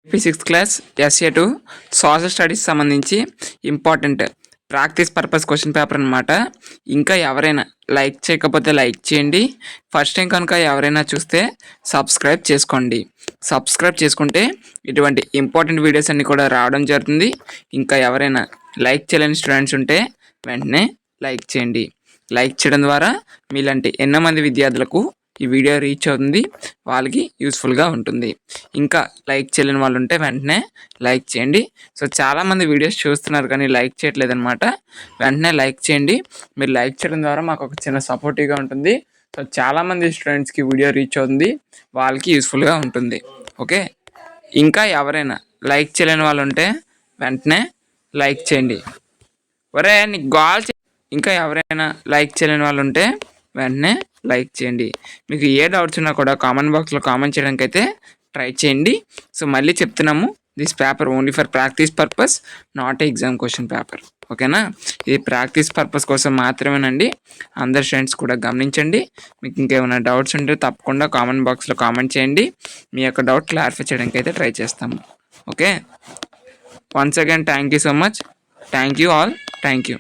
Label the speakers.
Speaker 1: Sixth class SA2 social studies సంబంధించి important practice purpose question paper అనమాట. ఇంకా ఎవరైనా లైక్ చేయకపోతే లైక్ చేయండి. ఫస్ట్ టైం కనుక ఎవరైనా చూస్తే సబ్స్క్రైబ్ చేసుకోండి. సబ్స్క్రైబ్ చేసుకుంటే ఇటువంటి ఇంపార్టెంట్ వీడియోస్ అన్నీ కూడా రావడం జరుగుతుంది. ఇంకా ఎవరైనా లైక్ చేయలేని స్టూడెంట్స్ ఉంటే వెంటనే లైక్ చేయండి. లైక్ చేయడం ద్వారా మీలాంటి ఎన్నో మంది విద్యార్థులకు ఈ వీడియో రీచ్ అవుతుంది, వాళ్ళకి యూస్ఫుల్గా ఉంటుంది. ఇంకా లైక్ చేయలేని వాళ్ళు ఉంటే వెంటనే లైక్ చేయండి. సో చాలామంది వీడియోస్ చూస్తున్నారు కానీ లైక్ చేయట్లేదు అనమాట. వెంటనే లైక్ చేయండి. మీరు లైక్ చేయడం ద్వారా మాకు ఒక చిన్న సపోర్టివ్గా ఉంటుంది. సో చాలామంది స్టూడెంట్స్కి వీడియో రీచ్ అవుతుంది, వాళ్ళకి యూస్ఫుల్గా ఉంటుంది. ఓకే, ఇంకా ఎవరైనా లైక్ చేయలేని వాళ్ళు ఉంటే వెంటనే లైక్ చేయండి. ఒరే నీకు ఇంకా ఎవరైనా లైక్ చేయలేని వాళ్ళు ఉంటే వెంటనే లైక్ చేయండి. మీకు ఏ డౌట్స్ ఉన్నా కూడా కామెంట్ బాక్స్లో కామెంట్ చేయడానికి అయితే ట్రై చేయండి. సో మళ్ళీ చెప్తున్నాము, this paper only for practice purpose, not exam question paper. ఓకేనా, ఇది ప్రాక్టీస్ పర్పస్ కోసం మాత్రమేనండి. అందరు స్టూడెంట్స్ కూడా గమనించండి. మీకు ఇంకేమైనా డౌట్స్ ఉంటే తప్పకుండా కామెంట్ బాక్స్లో కామెంట్ చేయండి. మీ యొక్క డౌట్ క్లారిఫై చేయడానికి అయితే ట్రై చేస్తాము. Okay, once again thank you so much. Thank you all. Thank you.